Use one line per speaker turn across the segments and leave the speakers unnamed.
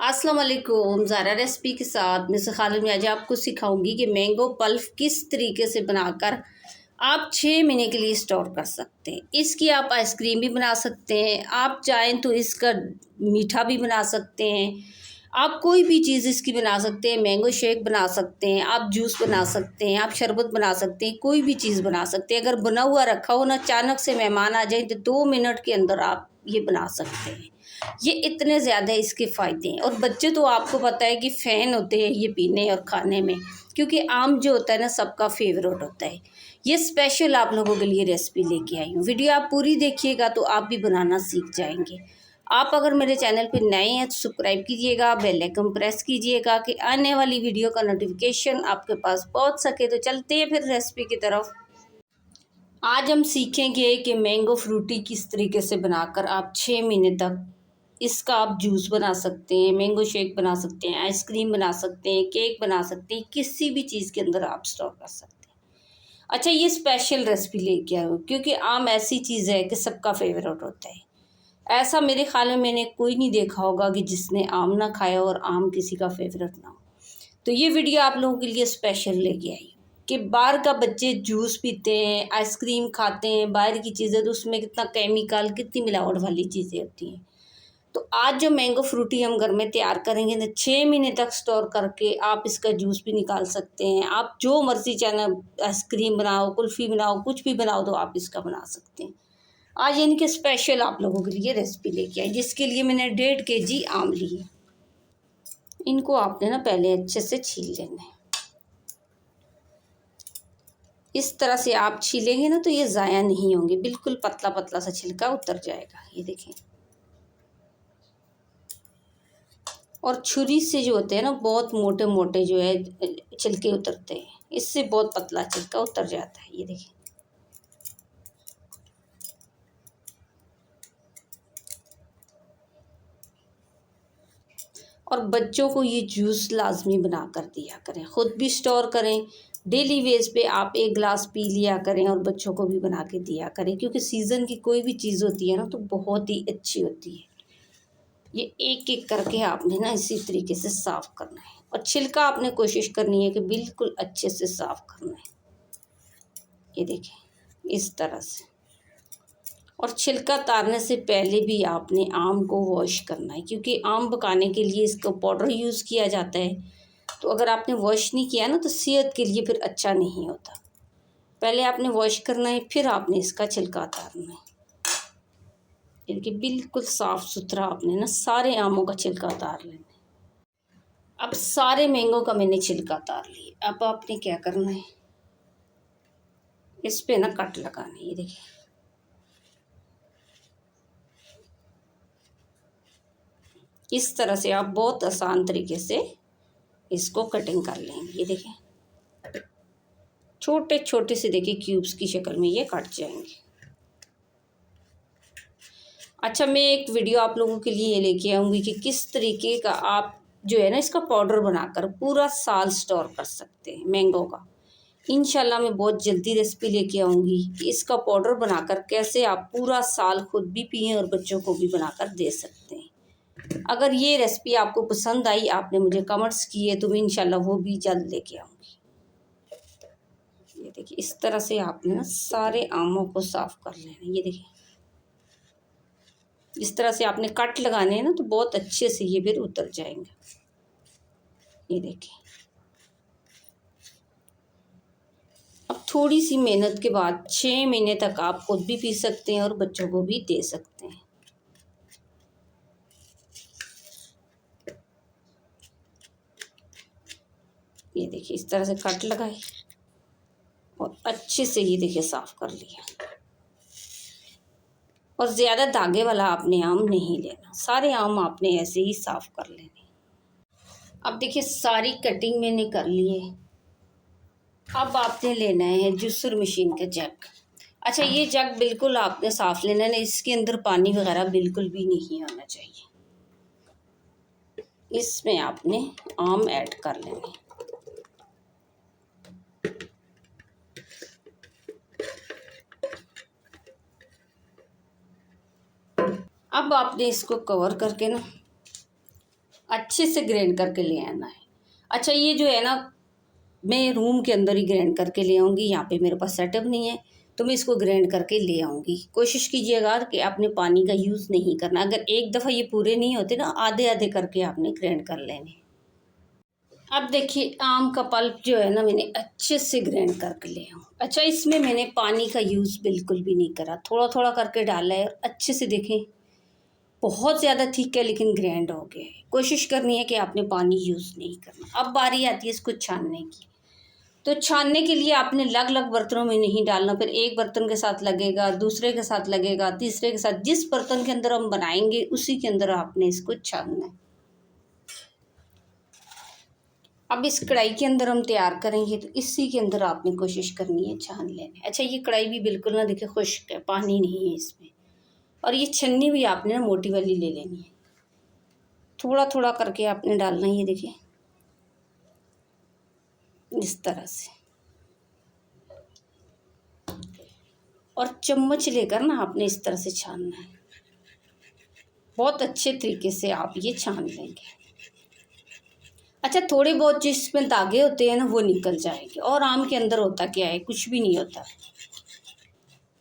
अस्सलाम वालेकुम। ज़ारा रेसिपी के साथ मिस खालिद में आज आपको सिखाऊंगी कि मैंगो पल्फ किस तरीके से बनाकर आप 6 महीने के लिए स्टोर कर सकते हैं। इसकी आप आइसक्रीम भी बना सकते हैं, आप चाहें तो इसका मीठा भी बना सकते हैं, आप कोई भी चीज़ इसकी बना सकते हैं। मैंगो शेक बना सकते हैं, आप जूस बना सकते हैं, आप शरबत बना सकते हैं, कोई भी चीज़ बना सकते हैं। अगर बना हुआ रखा हो ना, अचानक से मेहमान आ जाए तो 2 मिनट के अंदर आप ये बना सकते हैं। ये इतने ज़्यादा इसके फ़ायदे हैं। और बच्चे तो आपको पता है कि फ़ैन होते हैं ये पीने और खाने में, क्योंकि आम जो होता है ना सबका फेवरेट होता है। ये स्पेशल आप लोगों के लिए रेसिपी लेके आई हूँ। वीडियो आप पूरी देखिएगा तो आप भी बनाना सीख जाएंगे। आप अगर मेरे चैनल पे नए हैं तो सब्सक्राइब कीजिएगा, बेल आइकन प्रेस कीजिएगा कि आने वाली वीडियो का नोटिफिकेशन आपके पास पहुंच सके। तो चलते हैं फिर रेसिपी की तरफ। आज हम सीखेंगे कि मैंगो फ्रूटी किस तरीके से बनाकर आप 6 महीने तक इसका आप जूस बना सकते हैं, मैंगो शेक बना सकते हैं, आइसक्रीम बना सकते हैं, केक बना सकते हैं, किसी भी चीज़ के अंदर आप स्टोर कर सकते हैं। अच्छा, ये स्पेशल रेसिपी लेके आए हो क्योंकि आम ऐसी चीज़ है कि सबका फेवरेट होता है। ऐसा मेरे ख्याल में मैंने कोई नहीं देखा होगा कि जिसने आम ना खाया और आम किसी का फेवरेट ना हो। तो ये वीडियो आप लोगों के लिए स्पेशल लेके आई हूँ कि बाहर का बच्चे जूस पीते हैं, आइसक्रीम खाते हैं, बाहर की चीज़ें तो उसमें कितना केमिकल, कितनी मिलावट वाली चीज़ें होती हैं। तो आज जो मैंगो फ्रूटी हम घर में तैयार करेंगे ना, 6 महीने तक स्टोर करके आप इसका जूस भी निकाल सकते हैं। आप जो मर्ज़ी चाहे आइसक्रीम बनाओ, कुल्फ़ी बनाओ, कुछ भी बनाओ तो आप इसका बना सकते हैं। आज इनके स्पेशल आप लोगों के लिए रेसिपी लेके आई, जिसके लिए मैंने 1.5 kg आम लिए। इनको आपने ना पहले अच्छे से छील लेना है। इस तरह से आप छीलेंगे ना तो ये ज़ाया नहीं होंगे, बिल्कुल पतला पतला सा छिलका उतर जाएगा। ये देखें। और छुरी से जो होते हैं ना बहुत मोटे मोटे जो है छिलके उतरते हैं, इससे बहुत पतला छिलका उतर जाता है। ये देखिए। और बच्चों को ये जूस लाजमी बना कर दिया करें, ख़ुद भी स्टोर करें, डेली बेस पे आप 1 गिलास पी लिया करें और बच्चों को भी बना के दिया करें। क्योंकि सीज़न की कोई भी चीज़ होती है ना तो बहुत ही अच्छी होती है। ये एक एक करके आपने ना इसी तरीके से साफ़ करना है और छिलका आपने कोशिश करनी है कि बिल्कुल अच्छे से साफ़ करना है। ये देखें, इस तरह से। और छिलका उतारने से पहले भी आपने आम को वॉश करना है, क्योंकि आम पकाने के लिए इसका पाउडर यूज़ किया जाता है। तो अगर आपने वॉश नहीं किया ना तो सेहत के लिए फिर अच्छा नहीं होता। पहले आपने वॉश करना है, फिर आपने इसका छिलका उतारना है। देखिए, बिल्कुल साफ़ सुथरा आपने ना सारे आमों का छिलका उतार लेना है। अब सारे मैंगो का मैंने छिलका उतार लिया। अब आपने क्या करना है, इस पे ना कट लगाना है। ये देखिए, इस तरह से आप बहुत आसान तरीके से इसको कटिंग कर लेंगे। ये देखें, छोटे छोटे से देखिए क्यूब्स की शक्ल में ये कट जाएंगे। अच्छा, मैं एक वीडियो आप लोगों के लिए लेके आऊँगी कि किस तरीके का आप जो है ना इसका पाउडर बनाकर पूरा साल स्टोर कर सकते हैं मैंगो का। इंशाल्लाह मैं बहुत जल्दी रेसिपी लेके आऊँगी कि इसका पाउडर बनाकर कैसे आप पूरा साल खुद भी पिएँ और बच्चों को भी बनाकर दे सकते हैं। अगर ये रेसिपी आपको पसंद आई, आपने मुझे कमेंट्स किए, तो मैं इंशाल्लाह वो भी जल्द लेके आऊँगी। ये देखिए, इस तरह से आपने ना सारे आमों को साफ़ कर लेना है। ये देखिए, इस तरह से आपने कट लगाने हैं ना तो बहुत अच्छे से ये फिर उतर जाएंगे। ये देखिए, अब थोड़ी सी मेहनत के बाद 6 महीने तक आप खुद भी पी सकते हैं और बच्चों को भी दे सकते हैं। ये देखिए, इस तरह से कट लगाए और अच्छे से ये देखिए साफ़ कर लिया। और ज़्यादा धागे वाला आपने आम नहीं लेना, सारे आम आपने ऐसे ही साफ़ कर लेने। अब देखिए, सारी कटिंग मैंने कर ली है। अब आपने लेना है जूसर मशीन का जग। अच्छा, ये जग बिल्कुल आपने साफ़ लेना है, इसके अंदर पानी वगैरह बिल्कुल भी नहीं होना चाहिए। इसमें आपने आम ऐड कर लेने। अब आपने इसको कवर करके ना अच्छे से ग्राइंड करके ले आना है। अच्छा ये जो है ना, मैं रूम के अंदर ही ग्राइंड करके ले आऊँगी, यहाँ पे मेरे पास सेटअप नहीं है, तो मैं इसको ग्राइंड करके ले आऊँगी। कोशिश कीजिएगा कि आपने पानी का यूज़ नहीं करना। अगर एक दफ़ा ये पूरे नहीं होते ना, आधे आधे करके आपने ग्राइंड कर लेने। अब देखिए आम का पल्प जो है ना, मैंने अच्छे से ग्राइंड करके ले आऊँ। अच्छा इसमें मैंने पानी का यूज़ बिल्कुल भी नहीं करा, थोड़ा थोड़ा करके डाला है और अच्छे से देखें बहुत ज़्यादा ठीक है लेकिन ग्राइंड हो गया है। कोशिश करनी है कि आपने पानी यूज़ नहीं करना। अब बारी आती है इसको छानने की। तो छानने के लिए आपने अलग अलग बर्तनों में नहीं डालना, फिर एक बर्तन के साथ लगेगा, दूसरे के साथ लगेगा, तीसरे के साथ, जिस बर्तन के अंदर हम बनाएंगे उसी के अंदर आपने इसको छानना है। अब इस कढ़ाई के अंदर हम तैयार करेंगे तो इसी के अंदर आपने कोशिश करनी है छान लेने। अच्छा ये कढ़ाई भी बिल्कुल ना देखिए खुश्क है, पानी नहीं है इसमें। और ये छन्नी भी आपने ना मोटी वाली ले लेनी है, थोड़ा थोड़ा करके आपने डालना है। ये देखिए इस तरह से, और चम्मच लेकर ना आपने इस तरह से छानना है। बहुत अच्छे तरीके से आप ये छान लेंगे। अच्छा थोड़े बहुत जिसमें धागे होते हैं ना वो निकल जाएंगे, और आम के अंदर होता क्या है, कुछ भी नहीं होता।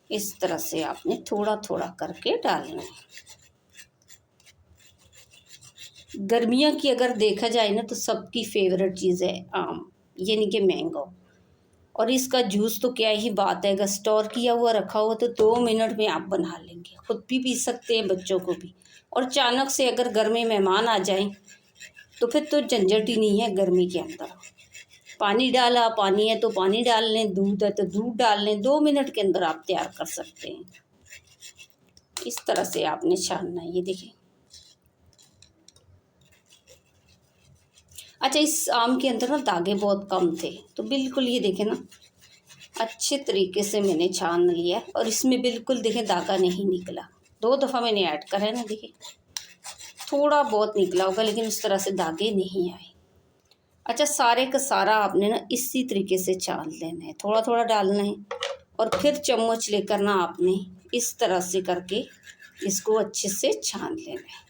इस तरह से आपने थोड़ा थोड़ा करके डालना है। गर्मियों की अगर देखा जाए ना तो सबकी फेवरेट चीज़ है आम, यानी कि मैंगो। और इसका जूस तो क्या ही बात है, अगर स्टोर किया हुआ रखा हो तो 2 मिनट में आप बना लेंगे, खुद भी पी सकते हैं, बच्चों को भी। और अचानक से अगर घर में मेहमान आ जाएं तो फिर तो झंझट ही नहीं है गर्मी के अंदर। पानी डाला, पानी है तो पानी डाल लें, दूध है तो दूध डाल लें, 2 मिनट के अंदर आप तैयार कर सकते हैं। इस तरह से आपने छानना है। ये देखिए। अच्छा इस आम के अंदर ना दागे बहुत कम थे, तो बिल्कुल ये देखें ना अच्छे तरीके से मैंने छान लिया, और इसमें बिल्कुल देखें दागा नहीं निकला। 2 दफ़ा मैंने ऐड करा है ना, देखिए थोड़ा बहुत निकला होगा लेकिन उस तरह से दागे नहीं आए। अच्छा सारे का सारा आपने ना इसी तरीके से छान लेना है, थोड़ा थोड़ा डालना है, और फिर चम्मच लेकर ना आपने इस तरह से करके इसको अच्छे से छान लेना है।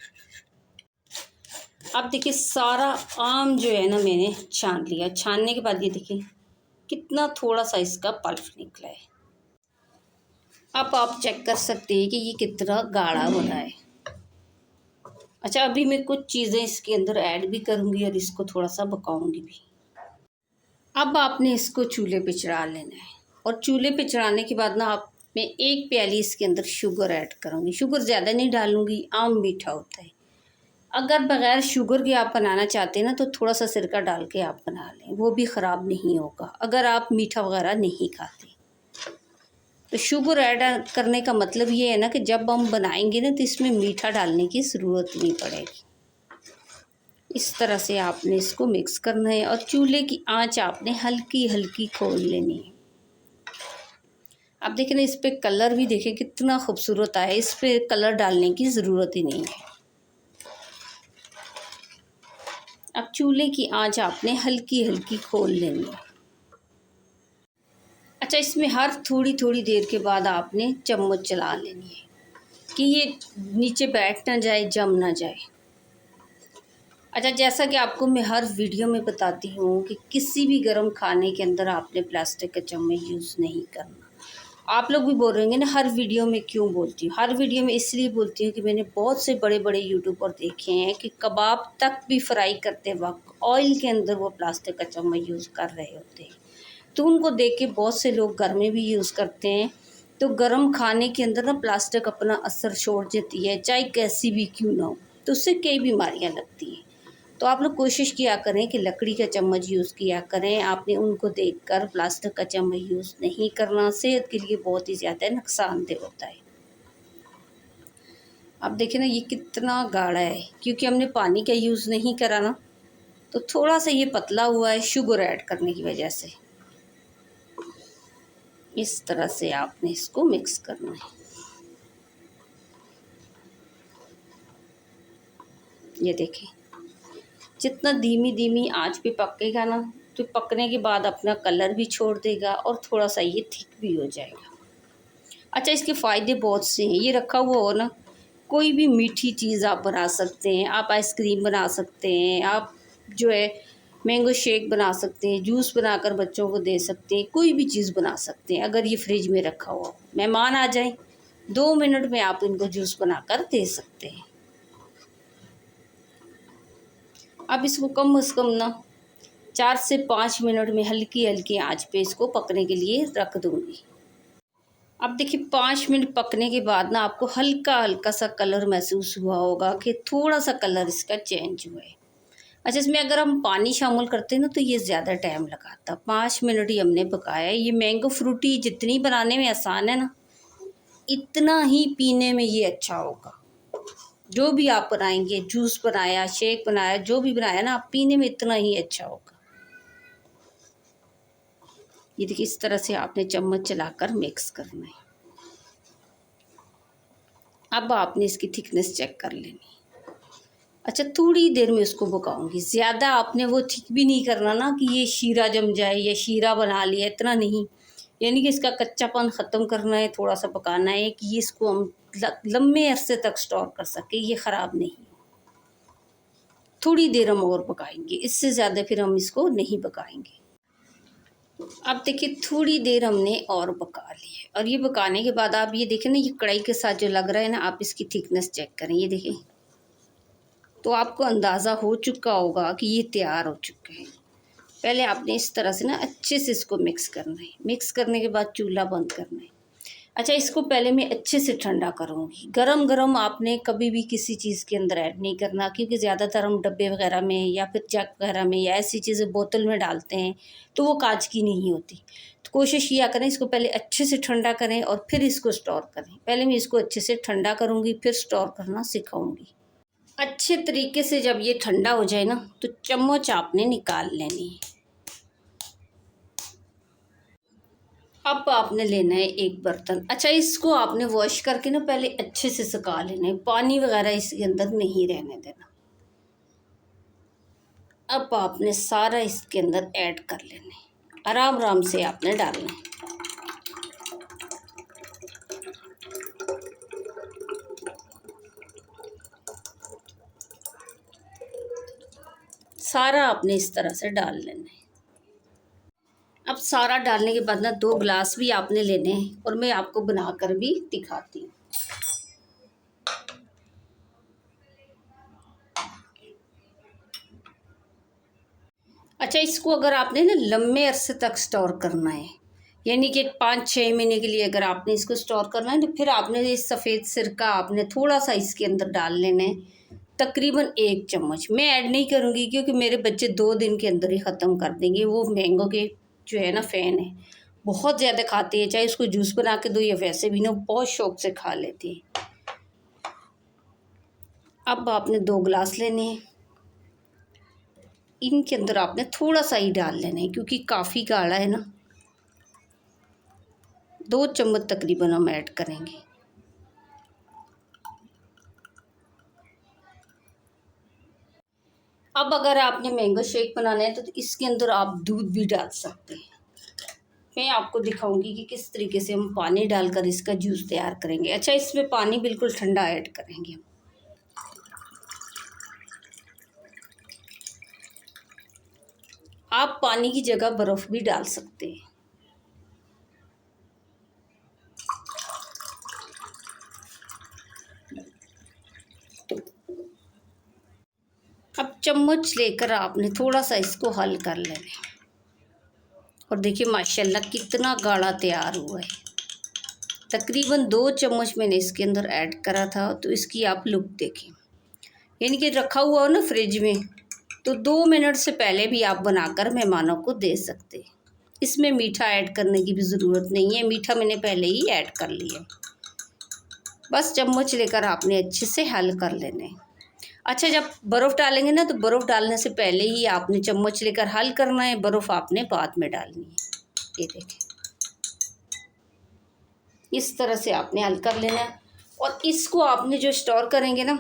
अब देखिए सारा आम जो है ना मैंने छान लिया। छानने के बाद ये देखिए कितना थोड़ा सा इसका पल्प निकला है। अब आप चेक कर सकते हैं कि ये कितना गाढ़ा बना है। अच्छा अभी मैं कुछ चीज़ें इसके अंदर ऐड भी करूँगी और इसको थोड़ा सा पकाऊंगी भी। अब आपने इसको चूल्हे पे चढ़ा लेना है, और चूल्हे पे चढ़ाने के बाद ना आप मैं 1 प्याली इसके अंदर शुगर ऐड करूँगी। शुगर ज़्यादा नहीं डालूँगी, आम मीठा होता है। अगर बग़ैर शुगर के आप बनाना चाहते हैं ना तो थोड़ा सा सिरका डाल के आप बना लें, वो भी ख़राब नहीं होगा अगर आप मीठा वगैरह नहीं खाते। तो शुगर ऐड करने का मतलब ये है ना कि जब हम बनाएंगे ना तो इसमें मीठा डालने की ज़रूरत नहीं पड़ेगी। इस तरह से आपने इसको मिक्स करना है, और चूल्हे की आंच आपने हल्की हल्की खोल लेनी है। आप देखें ना इस पे कलर भी देखें कितना खूबसूरत आया, इस पे कलर डालने की ज़रूरत ही नहीं है। अब चूल्हे की आंच आपने हल्की हल्की खोल लेनी है। अच्छा इसमें हर थोड़ी थोड़ी देर के बाद आपने चम्मच चला लेनी है कि ये नीचे बैठ ना जाए, जम ना जाए। अच्छा जैसा कि आपको मैं हर वीडियो में बताती हूँ कि किसी भी गर्म खाने के अंदर आपने प्लास्टिक का चम्मच यूज़ नहीं करना। आप लोग भी बोल रहे होंगे ना हर वीडियो में क्यों बोलती हूँ। हर वीडियो में इसलिए बोलती हूँ कि मैंने बहुत से बड़े बड़े यूट्यूबर देखे हैं कि कबाब तक भी फ्राई करते वक्त ऑयल के अंदर वो प्लास्टिक का चम्मच यूज़ कर रहे होते हैं। तो उनको देख के बहुत से लोग घर में भी यूज़ करते हैं। तो गर्म खाने के अंदर ना प्लास्टिक अपना असर छोड़ देती है, चाहे कैसी भी क्यों ना हो, तो उससे कई बीमारियाँ लगती हैं। तो आप लोग कोशिश किया करें कि लकड़ी का चम्मच यूज़ किया करें। आपने उनको देखकर प्लास्टिक का चम्मच यूज़ नहीं करना, सेहत के लिए बहुत ही ज़्यादा नुकसानदेह होता है। अब देखें ना ये कितना गाढ़ा है, क्योंकि हमने पानी का यूज़ नहीं करा ना, तो थोड़ा सा ये पतला हुआ है शुगर ऐड करने की वजह से। इस तरह से आपने इसको मिक्स करना है। ये देखें जितना धीमी धीमी आंच पे पकेगा ना तो पकने के बाद अपना कलर भी छोड़ देगा और थोड़ा सा ये थिक भी हो जाएगा। अच्छा इसके फ़ायदे बहुत से हैं। ये रखा हुआ हो ना कोई भी मीठी चीज़ आप बना सकते हैं। आप आइसक्रीम बना सकते हैं, आप जो है मैंगो शेक बना सकते हैं, जूस बनाकर बच्चों को दे सकते हैं, कोई भी चीज़ बना सकते हैं। अगर ये फ्रिज में रखा हुआ, मेहमान आ जाएं 2 मिनट में आप इनको जूस बनाकर दे सकते हैं। अब इसको कम से कम ना 4 से 5 मिनट में हल्की हल्की आंच पे इसको पकने के लिए रख दूँगी। अब देखिए 5 मिनट पकने के बाद ना आपको हल्का हल्का सा कलर महसूस हुआ होगा कि थोड़ा सा कलर इसका चेंज हुआ है। अच्छा, इसमें अगर हम पानी शामिल करते हैं ना तो ये ज़्यादा टाइम लगाता। 5 मिनट ही हमने पकाया है। ये मैंगो फ्रूटी जितनी बनाने में आसान है ना, इतना ही पीने में ये अच्छा होगा। जो भी आप बनाएंगे, जूस बनाया, शेक बनाया, जो भी बनाया ना, आप पीने में इतना ही अच्छा होगा। ये देखिए इस तरह से आपने चम्मच चलाकर मिक्स करना है। अब आपने इसकी थिकनेस चेक कर लेनी। अच्छा, थोड़ी देर में इसको पकाऊंगी। ज़्यादा आपने वो थिक भी नहीं करना ना कि ये शीरा जम जाए या शीरा बना लिया, इतना नहीं। यानी कि इसका कच्चापन ख़त्म करना है, थोड़ा सा पकाना है कि इसको हम लंबे अरसे तक स्टोर कर सके, ये ख़राब नहीं। थोड़ी देर हम और पकाएंगे, इससे ज़्यादा फिर हम इसको नहीं पकाएंगे। अब देखिए थोड़ी देर हमने और पका ली है, और ये पकाने के बाद आप ये देखें ना, ये कढ़ाई के साथ जो लग रहा है ना, आप इसकी थिकनेस चेक करें। ये देखें तो आपको अंदाज़ा हो चुका होगा कि ये तैयार हो चुका है। पहले आपने इस तरह से ना अच्छे से इसको मिक्स करना है। मिक्स करने के बाद चूल्हा बंद करना है। अच्छा, इसको पहले मैं अच्छे से ठंडा करूँगी। गरम गरम आपने कभी भी किसी चीज़ के अंदर ऐड नहीं करना, क्योंकि ज़्यादातर हम डब्बे वगैरह में या फिर जग वगैरह में या ऐसी चीज़ें बोतल में डालते हैं तो वो कांच की नहीं होती। तो कोशिश किया करें इसको पहले अच्छे से ठंडा करें और फिर इसको स्टोर करें। पहले मैं इसको अच्छे से ठंडा करूँगी, फिर स्टोर करना सिखाऊँगी। अच्छे तरीके से जब ये ठंडा हो जाए ना, तो चम्मच आपने निकाल लेनी है। अब आपने लेना है एक बर्तन। अच्छा, इसको आपने वॉश करके ना पहले अच्छे से सुखा लेना है। पानी वगैरह इसके अंदर नहीं रहने देना। अब आपने सारा इसके अंदर ऐड कर लेना है। आराम आराम से आपने डालना है। सारा आपने इस तरह से डाल लेना है। अब सारा डालने के बाद ना 2 गिलास भी आपने लेने हैं, और मैं आपको बनाकर भी दिखाती हूँ। अच्छा, इसको अगर आपने ना लंबे अरसे तक स्टोर करना है, यानी कि 5-6 महीने के लिए अगर आपने इसको स्टोर करना है, तो फिर आपने ये सफ़ेद सिरका आपने थोड़ा सा इसके अंदर डाल लेना है, तकरीबन 1 चम्मच। मैं ऐड नहीं करूँगी क्योंकि मेरे बच्चे 2 दिन के अंदर ही ख़त्म कर देंगे। वो मैंगो के जो है ना फ़ैन है, बहुत ज़्यादा खाते हैं। चाहे उसको जूस बना के दो या वैसे भी ना बहुत शौक से खा लेते हैं। अब आपने 2 गिलास लेने हैं। इनके अंदर आपने थोड़ा सा ही डाल लेना है क्योंकि काफ़ी गाढ़ा है ना। 2 चम्मच तकरीबन हम ऐड करेंगे। अब अगर आपने मैंगो शेक बनाना है तो इसके अंदर आप दूध भी डाल सकते हैं। मैं आपको दिखाऊंगी कि किस तरीके से हम पानी डालकर इसका जूस तैयार करेंगे। अच्छा, इसमें पानी बिल्कुल ठंडा ऐड करेंगे हम। आप पानी की जगह बर्फ़ भी डाल सकते हैं। अब चम्मच लेकर आपने थोड़ा सा इसको हल कर लेना है, और देखिए माशाल्लाह कितना गाढ़ा तैयार हुआ है। तकरीबन 2 चम्मच मैंने इसके अंदर ऐड करा था, तो इसकी आप लुक देखें। यानी कि रखा हुआ हो ना फ्रिज में, तो 2 मिनट से पहले भी आप बनाकर मेहमानों को दे सकते हैं। इसमें मीठा ऐड करने की भी ज़रूरत नहीं है, मीठा मैंने पहले ही ऐड कर लिया। बस चम्मच लेकर आपने अच्छे से हल कर लेने। अच्छा, जब बर्फ़ डालेंगे ना, तो बर्फ़ डालने से पहले ही आपने चम्मच लेकर हल करना है, बर्फ़ आपने बाद में डालनी है। ये देखें इस तरह से आपने हल कर लेना है, और इसको आपने जो स्टोर करेंगे ना,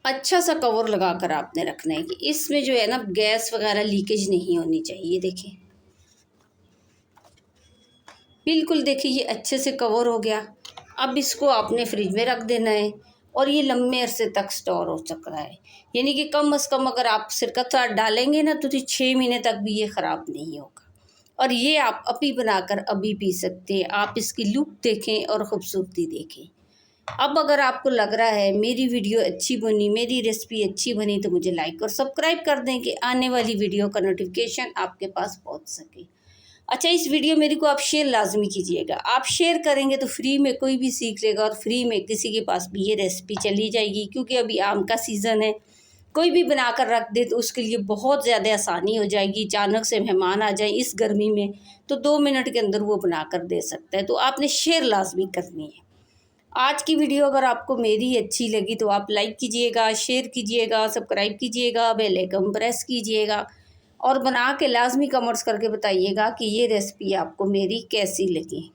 अच्छा सा कवर लगा कर आपने रखना है कि इसमें जो है ना गैस वगैरह लीकेज नहीं होनी चाहिए। देखें बिल्कुल, देखिए ये अच्छे से कवर हो गया। अब इसको आपने फ्रिज में रख देना है और ये लंबे अरसे तक स्टोर हो सकता है। यानी कि कम से कम अगर आप सिरका चाट डालेंगे ना तो 6 महीने तक भी ये ख़राब नहीं होगा। और ये आप अभी बनाकर अभी पी सकते हैं। आप इसकी लुक देखें और ख़ूबसूरती देखें। अब अगर आपको लग रहा है मेरी वीडियो अच्छी बनी, मेरी रेसिपी अच्छी बनी, तो मुझे लाइक और सब्सक्राइब कर दें कि आने वाली वीडियो का नोटिफिकेशन आपके पास पहुंच सके। अच्छा, इस वीडियो मेरे को आप शेयर लाजमी कीजिएगा। आप शेयर करेंगे तो फ्री में कोई भी सीख लेगा और फ्री में किसी के पास भी ये रेसिपी चली जाएगी। क्योंकि अभी आम का सीज़न है, कोई भी बनाकर रख दे तो उसके लिए बहुत ज़्यादा आसानी हो जाएगी। अचानक से मेहमान आ जाए इस गर्मी में तो 2 मिनट के अंदर वो बनाकर दे सकता है। तो आपने शेयर लाजमी करनी है। आज की वीडियो अगर आपको मेरी अच्छी लगी तो आप लाइक कीजिएगा, शेयर कीजिएगा, सब्सक्राइब कीजिएगा, बेल आइकन प्रेस कीजिएगा और बना के लाजमी कमेंट्स करके बताइएगा कि ये रेसिपी आपको मेरी कैसी लगी।